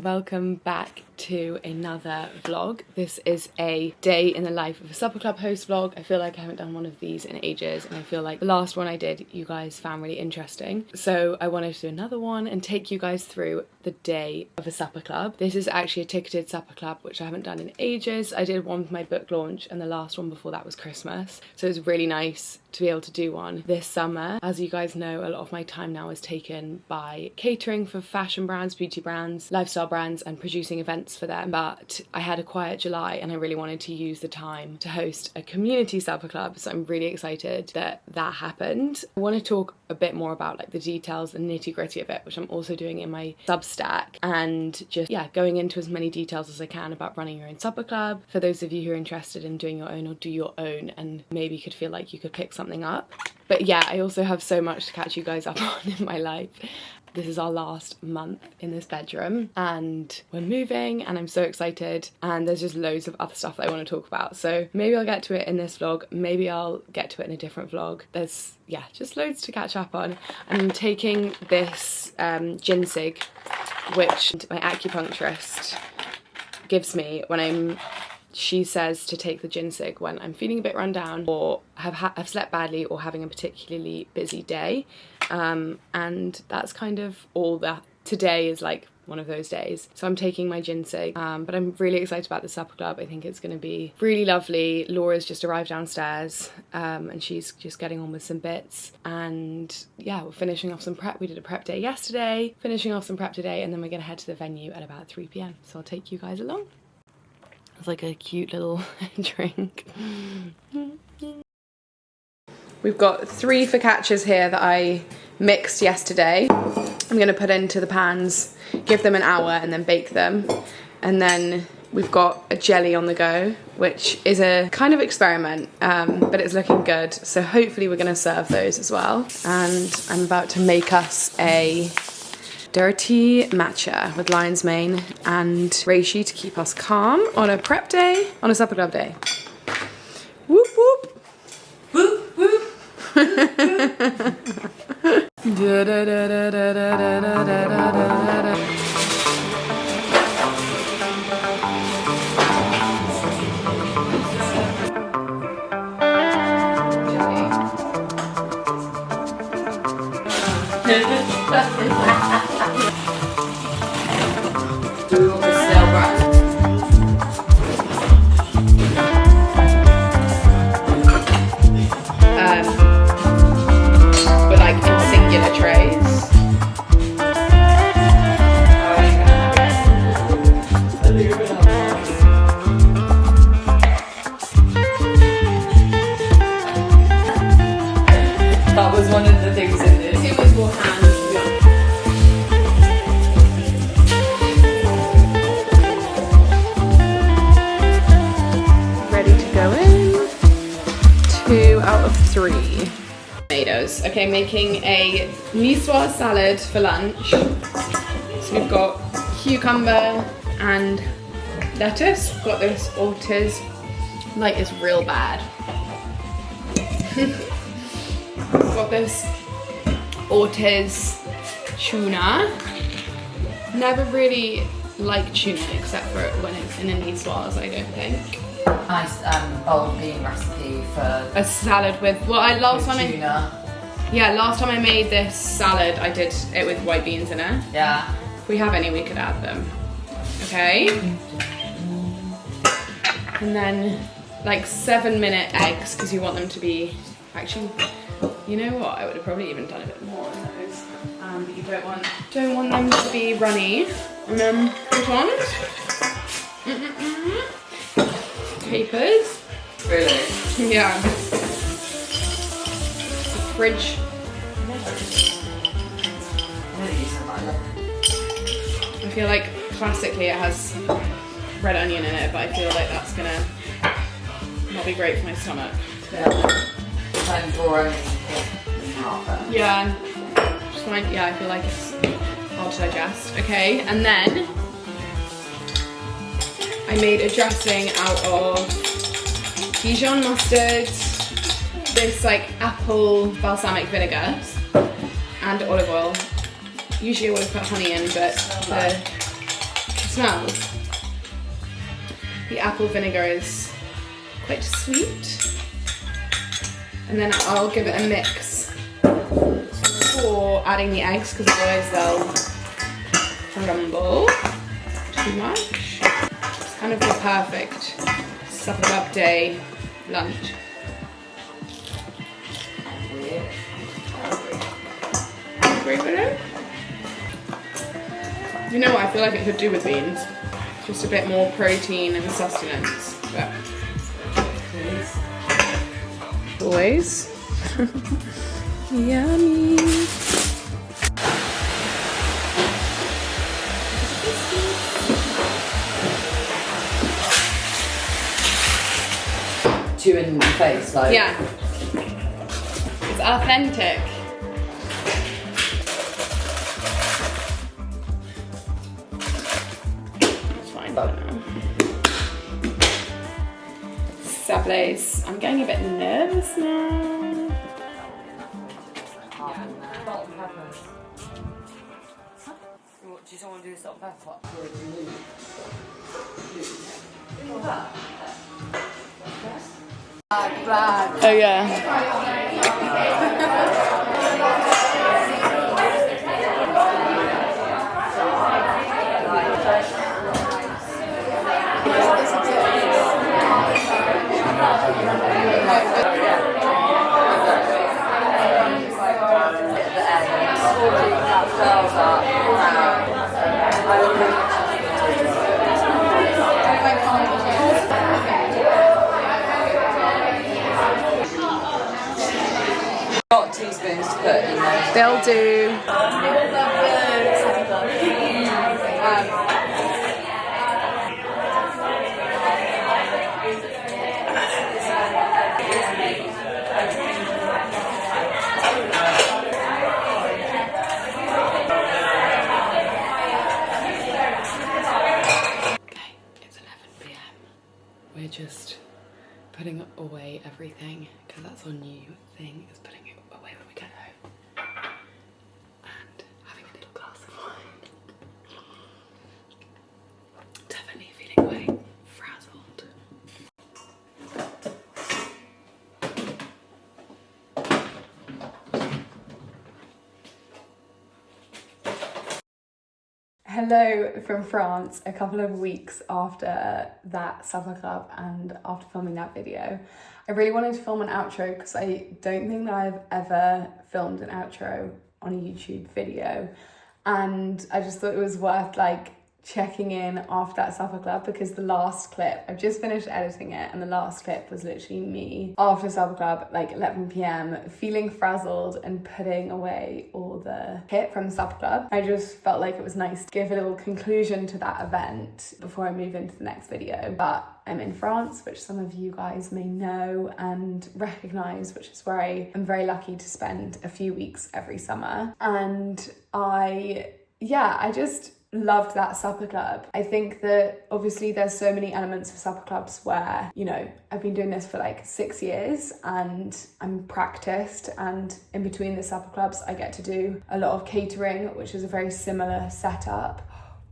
Welcome back to another vlog. This is a day in the life of a supper club host vlog. I feel like I haven't done one of these in ages, and I feel like the last one I did you guys found really interesting, so I wanted to do another one and take you guys through the day of a supper club. This is actually a ticketed supper club, which I haven't done in ages. I did one for my book launch, and the last one before that was Christmas, so it was really nice to be able to do one this summer. As you guys know, a lot of my time now is taken by catering for fashion brands, beauty brands, lifestyle brands, and producing events for them. But I had a quiet July and I really wanted to use the time to host a community supper club, so I'm really excited that that happened. I want to talk a bit more about like the details and nitty-gritty of it, which I'm also doing in my Substack, and just going into as many details as I can about running your own supper club for those of you who are interested in doing your own or do your own and maybe could feel like you could pick something up. But yeah, I also have so much to catch you guys up on in my life. This is our last month in this bedroom and we're moving and I'm so excited, and there's just loads of other stuff that I want to talk about. So maybe I'll get to it in this vlog, maybe I'll get to it in a different vlog. There's just loads to catch up on. And I'm taking this ginseng, which my acupuncturist gives me when she says to take the ginseng when I'm feeling a bit run down or have slept badly or having a particularly busy day. And that's kind of all that. Today is like one of those days. So I'm taking my ginseng, but I'm really excited about the supper club. I think it's going to be really lovely. Laura's just arrived downstairs and she's just getting on with some bits. And yeah, we're finishing off some prep. We did a prep day yesterday, finishing off some prep today, and then we're going to head to the venue at about 3 p.m. So I'll take you guys along. It's like a cute little drink. We've got 3 focaccias here that I mixed yesterday. I'm going to put into the pans, give them an hour and then bake them. And then we've got a jelly on the go, which is a kind of experiment, but it's looking good. So hopefully we're going to serve those as well. And I'm about to make us a dirty matcha with lion's mane and reishi to keep us calm on a prep day, on a supper club day. Whoop whoop. Whoop whoop. Da, da, da, da, da, da, da, da, da, da. Do all the stale bread. But like in singular trays. That was one of the things in this. It was more hands, to be honest. Ready to go in. 2 out of 3. Tomatoes. Okay, making a niçoise salad for lunch. So we've got cucumber and lettuce. We've got this Ortiz. Light is real bad. We've got this Ortiz tuna. Never really like tuna except for when it's in a niçoise, I don't think. Nice bold bean recipe for A salad with, well, last one tuna. Yeah, last time I made this salad, I did it with white beans in it. Yeah. If we have any, we could add them. Okay. And then like 7-minute eggs, because you want them to be, actually, you know what? I would have probably even done a bit more on those. But you don't want them to be runny. And then put on capers. Really? Yeah. Fridge. I feel like classically it has red onion in it, but I feel like that's gonna not be great for my stomach. Yeah. Just like, yeah, I feel like it's hard to digest. Okay, and then I made a dressing out of Dijon mustard, this like apple balsamic vinegar, and olive oil. Usually I would have put honey in, but the smells. The apple vinegar is quite sweet. And then I'll give it a mix before adding the eggs, because otherwise they'll crumble too much. It's kind of the perfect supper club day lunch. Agree with it? You know what I feel like it could do with beans? Just a bit more protein and sustenance. But always. Yummy. Chew in the face, like. Yeah. It's authentic. It's fine for now. Sablés. I'm getting a bit nervous now. What, do you want to do salt and pepper? Oh yeah. Got teaspoons to put in there. They'll do. Okay, it's 11 p.m. We're just putting away everything, because that's our new thing, is putting it away when we get home. And having a little glass of wine. Definitely feeling quite frazzled. Hello from France, a couple of weeks after that supper club and after filming that video. I really wanted to film an outro because I don't think that I've ever filmed an outro on a YouTube video, and I just thought it was worth like checking in after that supper club, because the last clip, I've just finished editing it, and the last clip was literally me after supper club, like 11 p.m, feeling frazzled and putting away all the kit from supper club. I just felt like it was nice to give a little conclusion to that event before I move into the next video. But I'm in France, which some of you guys may know and recognise, which is where I am very lucky to spend a few weeks every summer. And I just loved that supper club. I think that obviously there's so many elements of supper clubs where, you know, I've been doing this for like 6 years and I'm practiced, and in between the supper clubs I get to do a lot of catering, which is a very similar setup,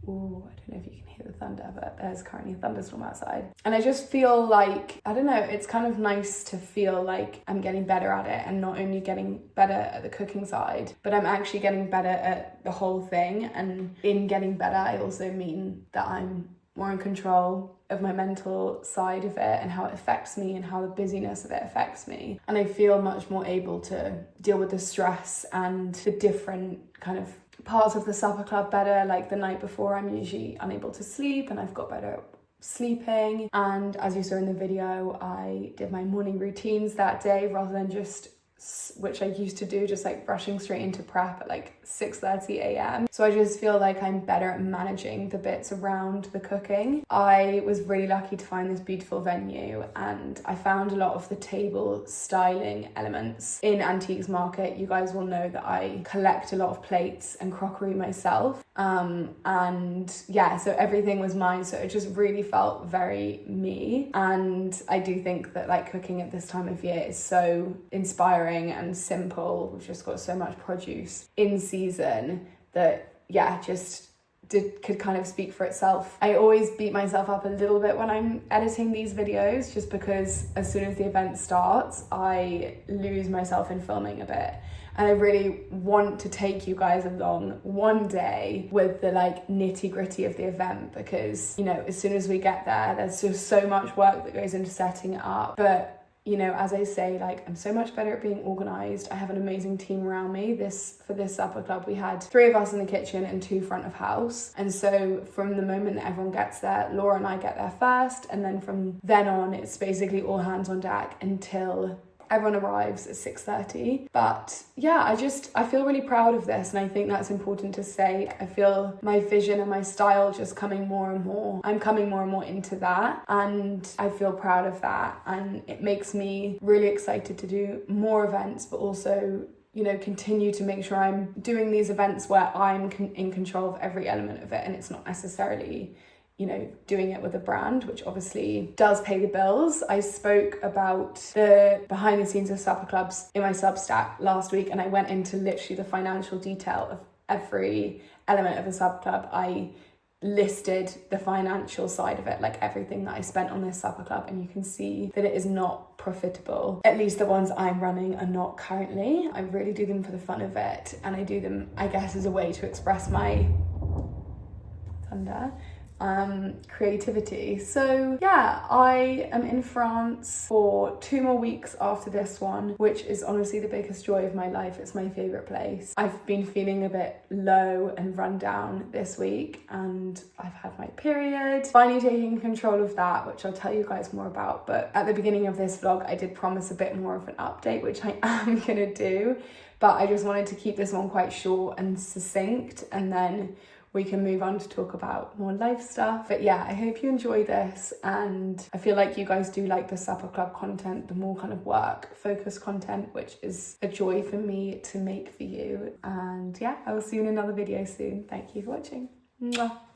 Ooh, I don't know if you can hear the thunder, but there's currently a thunderstorm outside. And I just feel like, I don't know, it's kind of nice to feel like I'm getting better at it, and not only getting better at the cooking side, but I'm actually getting better at the whole thing. And in getting better, I also mean that I'm more in control of my mental side of it and how it affects me and how the busyness of it affects me. And I feel much more able to deal with the stress and the different kind of parts of the supper club better. Like the night before, I'm usually unable to sleep, and I've got better at sleeping. And as you saw in the video, I did my morning routines that day rather than just, which I used to do, just like rushing straight into prep at like 6:30 a.m. So I just feel like I'm better at managing the bits around the cooking. I was really lucky to find this beautiful venue, and I found a lot of the table styling elements in Antiques Market. You guys will know that I collect a lot of plates and crockery myself. And yeah, so everything was mine, so it just really felt very me. And I do think that like cooking at this time of year is so inspiring and simple. We've just got so much produce in season that could kind of speak for itself. I always beat myself up a little bit when I'm editing these videos, just because as soon as the event starts, I lose myself in filming a bit. And I really want to take you guys along one day with the like nitty gritty of the event, because, you know, as soon as we get there, there's just so much work that goes into setting it up. But you know, as I say, like, I'm so much better at being organised. I have an amazing team around me. For this supper club, we had 3 of us in the kitchen and 2 front of house. And so from the moment that everyone gets there, Laura and I get there first. And then from then on, it's basically all hands on deck until everyone arrives at 6:30. But yeah, I feel really proud of this, and I think that's important to say. I feel my vision and my style just coming more and more. I'm coming more and more into that, and I feel proud of that, and it makes me really excited to do more events, but also, you know, continue to make sure I'm doing these events where I'm in control of every element of it, and it's not necessarily, you know, doing it with a brand, which obviously does pay the bills. I spoke about the behind the scenes of supper clubs in my Substack last week, and I went into literally the financial detail of every element of a supper club. I listed the financial side of it, like everything that I spent on this supper club, and you can see that it is not profitable. At least the ones I'm running are not currently. I really do them for the fun of it, and I do them, I guess, as a way to express my creativity. So yeah, I am in France for 2 more weeks after this one, which is honestly the biggest joy of my life. It's my favorite place. I've been feeling a bit low and run down this week, and I've had my period, finally taking control of that, which I'll tell you guys more about. But at the beginning of this vlog, I did promise a bit more of an update, which I am gonna do, but I just wanted to keep this one quite short and succinct, and then we can move on to talk about more life stuff. But yeah, I hope you enjoy this, and I feel like you guys do like the supper club content, the more kind of work focused content, which is a joy for me to make for you. And yeah, I will see you in another video soon. Thank you for watching. Mwah.